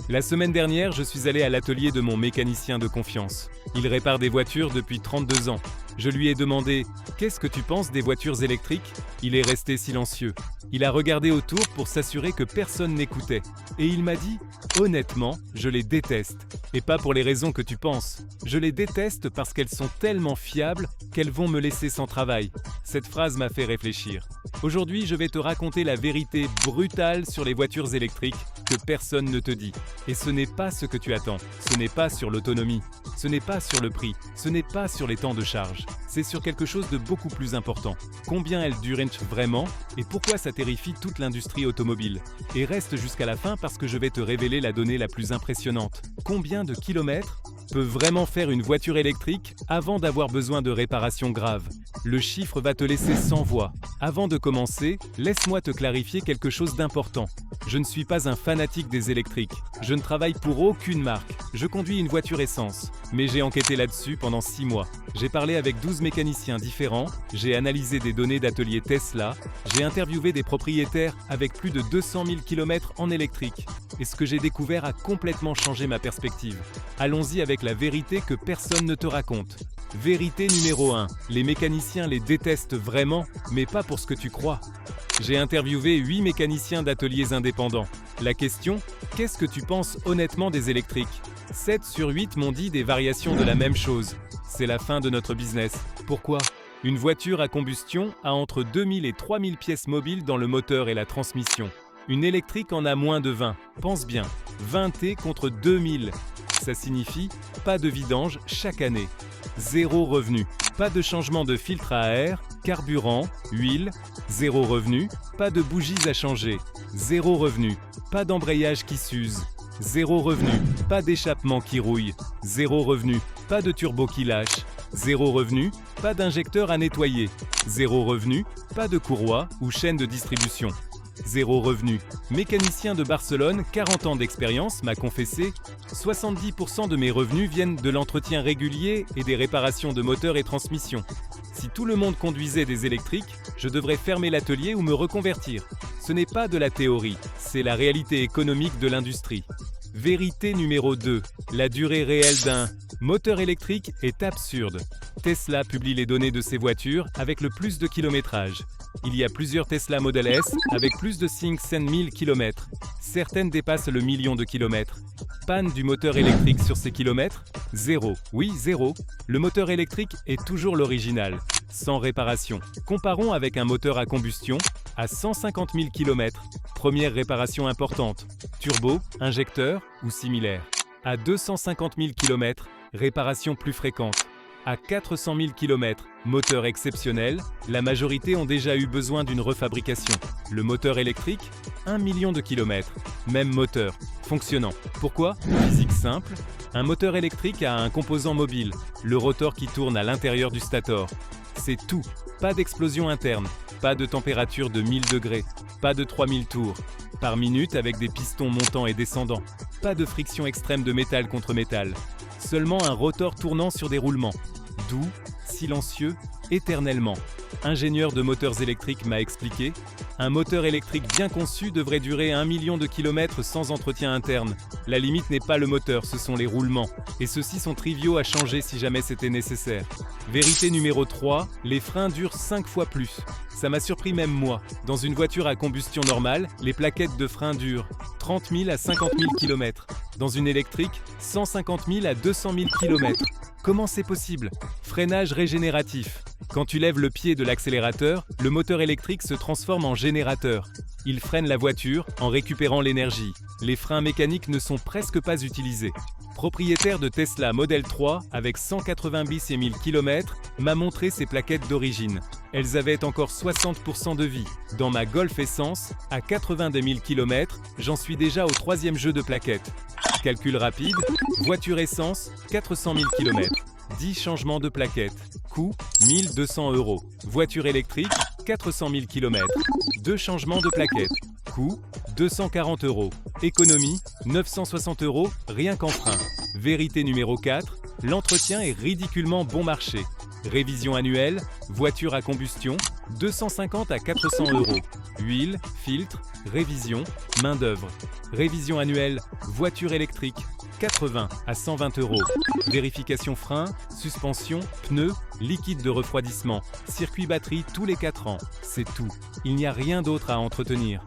La semaine dernière, je suis allé à l'atelier de mon mécanicien de confiance. Il répare des voitures depuis 32 ans. Je lui ai demandé « Qu'est-ce que tu penses des voitures électriques ?» Il est resté silencieux. Il a regardé autour pour s'assurer que personne n'écoutait. Et il m'a dit « Honnêtement, je les déteste. Et pas pour les raisons que tu penses. Je les déteste parce qu'elles sont tellement fiables qu'elles vont me laisser sans travail. » Cette phrase m'a fait réfléchir. Aujourd'hui, je vais te raconter la vérité brutale sur les voitures électriques que personne ne te dit. Et ce n'est pas ce que tu attends. Ce n'est pas sur l'autonomie. Ce n'est pas sur le prix. Ce n'est pas sur les temps de charge. C'est sur quelque chose de beaucoup plus important. Combien elles durent vraiment et pourquoi ça terrifie toute l'industrie automobile. Et reste jusqu'à la fin parce que je vais te révéler la donnée la plus impressionnante. Combien de kilomètres peut vraiment faire une voiture électrique avant d'avoir besoin de réparations graves? Le chiffre va te laisser sans voix. Avant de commencer, laisse-moi te clarifier quelque chose d'important. Je ne suis pas un fanatique des électriques. Je ne travaille pour aucune marque. Je conduis une voiture essence. Mais j'ai enquêté là-dessus pendant 6 mois. J'ai parlé avec 12 mécaniciens différents, j'ai analysé des données d'ateliers Tesla, j'ai interviewé des propriétaires avec plus de 200 000 km en électrique. Et ce que j'ai découvert a complètement changé ma perspective. Allons-y avec la vérité que personne ne te raconte. Vérité numéro 1. Les mécaniciens les détestent vraiment, mais pas pour ce que tu crois. J'ai interviewé 8 mécaniciens d'ateliers indépendants. La question, qu'est-ce que tu penses honnêtement des électriques? 7 sur 8 m'ont dit des variations de la même chose. C'est la fin de notre business. Pourquoi? Une voiture à combustion a entre 2000 et 3000 pièces mobiles dans le moteur et la transmission. Une électrique en a moins de 20. Pense bien, 20 T contre 2000. Ça signifie pas de vidange chaque année. Zéro revenu. Pas de changement de filtre à air, carburant, huile. Zéro revenu. Pas de bougies à changer. Zéro revenu. Pas d'embrayage qui s'use. Zéro revenu. Pas d'échappement qui rouille. Zéro revenu. Pas de turbo qui lâche. Zéro revenu. Pas d'injecteur à nettoyer. Zéro revenu. Pas de courroie ou chaîne de distribution. Zéro revenu. Mécanicien de Barcelone, 40 ans d'expérience, m'a confessé « 70% de mes revenus viennent de l'entretien régulier et des réparations de moteurs et transmissions. Si tout le monde conduisait des électriques, je devrais fermer l'atelier ou me reconvertir. Ce n'est pas de la théorie, c'est la réalité économique de l'industrie. » Vérité numéro 2. La durée réelle d'un moteur électrique est absurde. Tesla publie les données de ses voitures avec le plus de kilométrage. Il y a plusieurs Tesla Model S avec plus de 500 000 km. Certaines dépassent le million de kilomètres. Panne du moteur électrique sur ces kilomètres? Zéro. Oui, zéro. Le moteur électrique est toujours l'original, sans réparation. Comparons avec un moteur à combustion à 150 000 km. Première réparation importante. Turbo, injecteur ou similaire. À 250 000 km, réparation plus fréquente. À 400 000 km, moteur exceptionnel, la majorité ont déjà eu besoin d'une refabrication. Le moteur électrique, 1 million de kilomètres. Même moteur, fonctionnant. Pourquoi? Physique simple. Un moteur électrique a un composant mobile, le rotor qui tourne à l'intérieur du stator. C'est tout. Pas d'explosion interne, pas de température de 1000 degrés, pas de 3000 tours par minute avec des pistons montants et descendants. Pas de friction extrême de métal contre métal. Seulement un rotor tournant sur des roulements. Doux, silencieux, éternellement. Ingénieur de moteurs électriques m'a expliqué, un moteur électrique bien conçu devrait durer 1 million de kilomètres sans entretien interne. La limite n'est pas le moteur, ce sont les roulements. Et ceux-ci sont triviaux à changer si jamais c'était nécessaire. Vérité numéro 3, les freins durent 5 fois plus. Ça m'a surpris même moi. Dans une voiture à combustion normale, les plaquettes de frein durent 30 000 à 50 000 km. Dans une électrique, 150 000 à 200 000 km. Comment c'est possible? Freinage régénératif. Quand tu lèves le pied de l'accélérateur, le moteur électrique se transforme en générateur. Il freine la voiture en récupérant l'énergie. Les freins mécaniques ne sont presque pas utilisés. Propriétaire de Tesla Model 3 avec 180 bis et 1000 km, m'a montré ses plaquettes d'origine. Elles avaient encore 60% de vie. Dans ma Golf Essence, à 82 000 km, j'en suis déjà au 3e jeu de plaquettes. Calcul rapide, voiture essence, 400 000 km. 10 changements de plaquettes. Coût, 1 200 €. Voiture électrique, 400 000 km. 2 changements de plaquettes. Coût, 240 €. Économie, 960 € rien qu'en frein. Vérité numéro 4, l'entretien est ridiculement bon marché. Révision annuelle, voiture à combustion, 250 à 400 €. huile, filtre, révision, main-d'œuvre. Révision annuelle, voiture électrique, 80 à 120 €. Vérification frein, suspension, pneus, liquide de refroidissement, circuit batterie tous les 4 ans. C'est tout. Il n'y a rien d'autre à entretenir.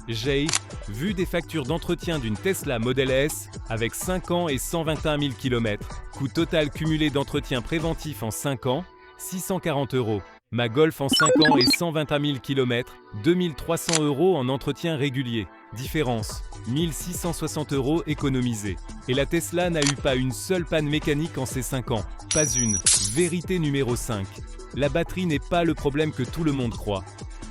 J'ai vu des factures d'entretien d'une Tesla Model S avec 5 ans et 121 000 km. Coût total cumulé d'entretien préventif en 5 ans, 640 €. Ma Golf en 5 ans et 121 000 km, 2 300 € en entretien régulier. Différence, 1 660 € économisés. Et la Tesla n'a eu pas une seule panne mécanique en ces 5 ans. Pas une. Vérité numéro 5. La batterie n'est pas le problème que tout le monde croit.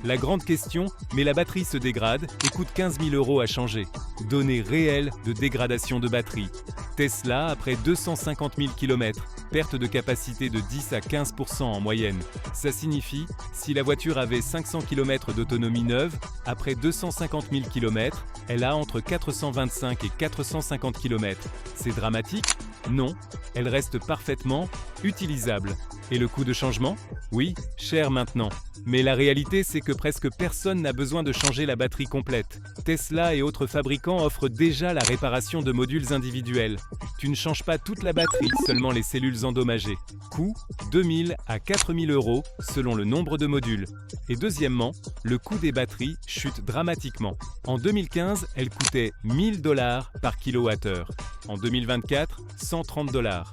La grande question, mais la batterie se dégrade et coûte 15 000 € à changer. Données réelles de dégradation de batterie. Tesla après 250 000 km, perte de capacité de 10 à 15% en moyenne. Ça signifie, si la voiture avait 500 km d'autonomie neuve, après 250 000 km, elle a entre 425 et 450 km. C'est dramatique? Non, elle reste parfaitement utilisable. Et le coût de changement? Oui, cher maintenant. Mais la réalité, c'est que presque personne n'a besoin de changer la batterie complète. Tesla et autres fabricants offrent déjà la réparation de modules individuels. Tu ne changes pas toute la batterie, seulement les cellules endommagées. Coût 2 000 à 4 000 € selon le nombre de modules. Et deuxièmement, le coût des batteries chute dramatiquement. En 2015, elle coûtait 1 000 $ par kWh. En 2024, 130 $.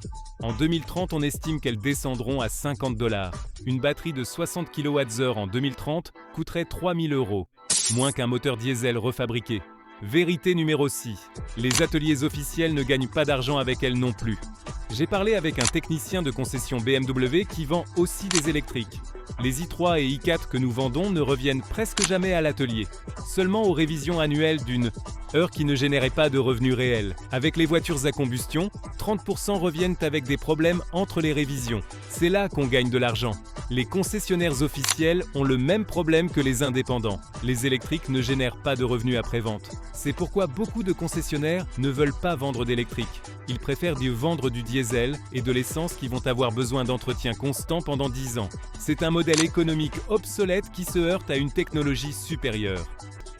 En 2030, on estime qu'elles descendront à 50 $. Une batterie de 60 kWh en 2030 coûterait 3 000 €, moins qu'un moteur diesel refabriqué. Vérité numéro 6. Les ateliers officiels ne gagnent pas d'argent avec elles non plus. J'ai parlé avec un technicien de concession BMW qui vend aussi des électriques. Les i3 et i4 que nous vendons ne reviennent presque jamais à l'atelier, seulement aux révisions annuelles d'une heure qui ne générait pas de revenus réels. Avec les voitures à combustion, 30% reviennent avec des problèmes entre les révisions. C'est là qu'on gagne de l'argent. Les concessionnaires officiels ont le même problème que les indépendants. Les électriques ne génèrent pas de revenus après-vente. C'est pourquoi beaucoup de concessionnaires ne veulent pas vendre d'électrique. Ils préfèrent vendre du diesel et de l'essence qui vont avoir besoin d'entretien constant pendant 10 ans. C'est un modèle économique obsolète qui se heurte à une technologie supérieure.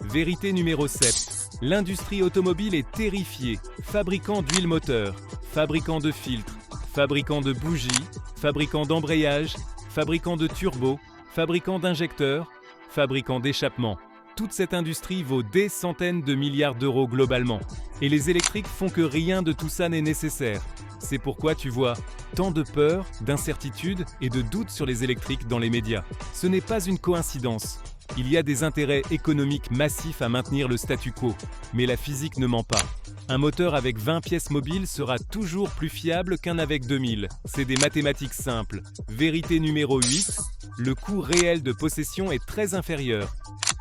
Vérité numéro 7. L'industrie automobile est terrifiée. Fabricants d'huile moteur, fabricants de filtres, fabricants de bougies, fabricants d'embrayage, fabricants de turbos, fabricants d'injecteurs, fabricants d'échappements. Toute cette industrie vaut des centaines de milliards d'euros globalement. Et les électriques font que rien de tout ça n'est nécessaire. C'est pourquoi tu vois tant de peur, d'incertitude et de doutes sur les électriques dans les médias. Ce n'est pas une coïncidence. Il y a des intérêts économiques massifs à maintenir le statu quo. Mais la physique ne ment pas. Un moteur avec 20 pièces mobiles sera toujours plus fiable qu'un avec 2000. C'est des mathématiques simples. Vérité numéro 8. Le coût réel de possession est très inférieur.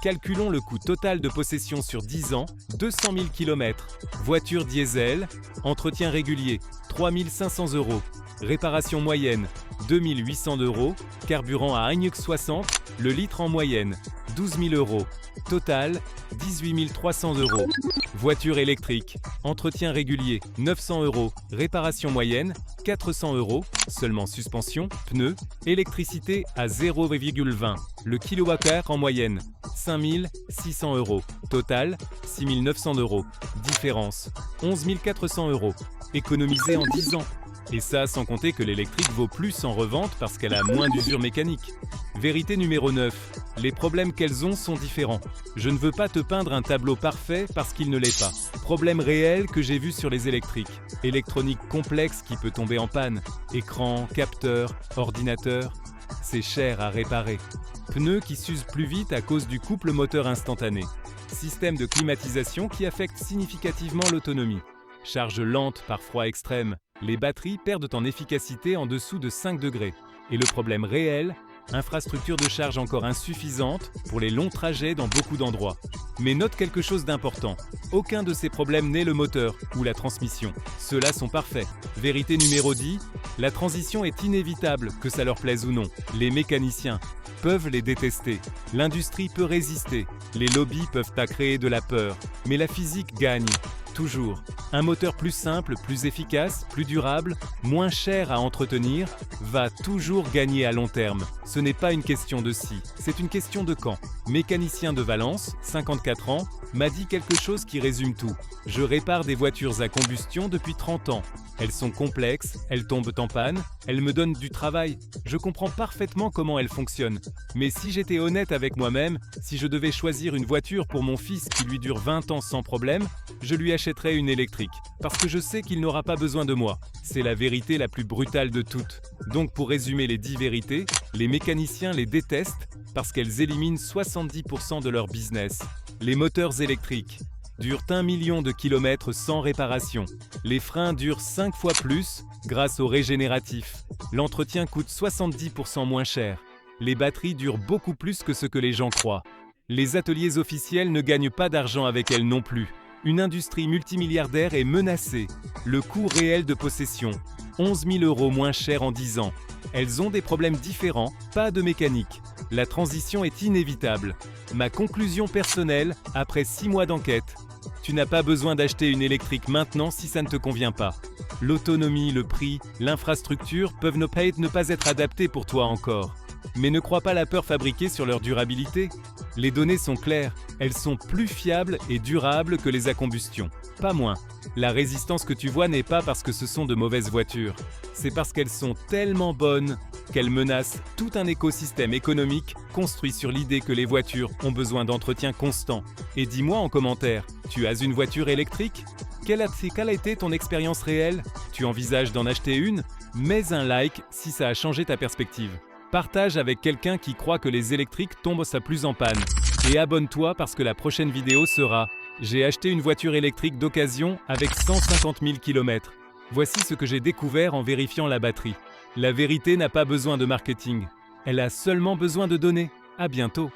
Calculons le coût total de possession sur 10 ans, 200 000 km. Voiture diesel, entretien régulier, 3 500 €. Réparation moyenne, 2 800 €. Carburant à 1,60 €, le litre en moyenne, 12 000 €. Total, 18 300 €. Voiture électrique, entretien régulier, 900 €. Réparation moyenne, 400 €. Seulement suspension, pneus, électricité à 0,20. Le kilowattheure en moyenne, 5 600 €. Total, 6 900 €. Différence, 11 400 €. Économisé en 10 ans. Et ça sans compter que l'électrique vaut plus en revente parce qu'elle a moins d'usure mécanique. Vérité numéro 9. Les problèmes qu'elles ont sont différents. Je ne veux pas te peindre un tableau parfait parce qu'il ne l'est pas. Problème réel que j'ai vu sur les électriques. Électronique complexe qui peut tomber en panne. Écran, capteur, ordinateur. C'est cher à réparer. Pneus qui s'usent plus vite à cause du couple moteur instantané. Système de climatisation qui affecte significativement l'autonomie. Charge lente par froid extrême. Les batteries perdent en efficacité en dessous de 5 degrés. Et le problème réel, infrastructure de charge encore insuffisante pour les longs trajets dans beaucoup d'endroits. Mais note quelque chose d'important. Aucun de ces problèmes n'est le moteur ou la transmission. Ceux-là sont parfaits. Vérité numéro 10, la transition est inévitable, que ça leur plaise ou non. Les mécaniciens peuvent les détester. L'industrie peut résister. Les lobbies peuvent créer de la peur. Mais la physique gagne. Toujours. Un moteur plus simple, plus efficace, plus durable, moins cher à entretenir, va toujours gagner à long terme. Ce n'est pas une question de si, c'est une question de quand. Mécanicien de Valence, 54 ans, m'a dit quelque chose qui résume tout. Je répare des voitures à combustion depuis 30 ans. Elles sont complexes, elles tombent en panne, elles me donnent du travail. Je comprends parfaitement comment elles fonctionnent. Mais si j'étais honnête avec moi-même, si je devais choisir une voiture pour mon fils qui lui dure 20 ans sans problème, je lui achèterais une électrique. Parce que je sais qu'il n'aura pas besoin de moi. C'est la vérité la plus brutale de toutes. Donc pour résumer les 10 vérités, les mécaniciens les détestent parce qu'elles éliminent 70% de leur business. Les moteurs électriques durent 1 million de kilomètres sans réparation. Les freins durent 5 fois plus grâce au régénératif. L'entretien coûte 70% moins cher. Les batteries durent beaucoup plus que ce que les gens croient. Les ateliers officiels ne gagnent pas d'argent avec elles non plus. Une industrie multimilliardaire est menacée. Le coût réel de possession, 11 000 € moins cher en 10 ans. Elles ont des problèmes différents, pas de mécanique. La transition est inévitable. Ma conclusion personnelle, après 6 mois d'enquête, tu n'as pas besoin d'acheter une électrique maintenant si ça ne te convient pas. L'autonomie, le prix, l'infrastructure peuvent ne pas être adaptés pour toi encore. Mais ne crois pas la peur fabriquée sur leur durabilité. Les données sont claires, elles sont plus fiables et durables que les à combustion, pas moins. La résistance que tu vois n'est pas parce que ce sont de mauvaises voitures, c'est parce qu'elles sont tellement bonnes qu'elles menacent tout un écosystème économique construit sur l'idée que les voitures ont besoin d'entretien constant. Et dis-moi en commentaire, tu as une voiture électrique ? Quelle a été ton expérience réelle ? Tu envisages d'en acheter une ? Mets un like si ça a changé ta perspective. Partage avec quelqu'un qui croit que les électriques tombent sa plus en panne. Et abonne-toi parce que la prochaine vidéo sera « J'ai acheté une voiture électrique d'occasion avec 150 000 km. Voici ce que j'ai découvert en vérifiant la batterie. » La vérité n'a pas besoin de marketing. Elle a seulement besoin de données. À bientôt.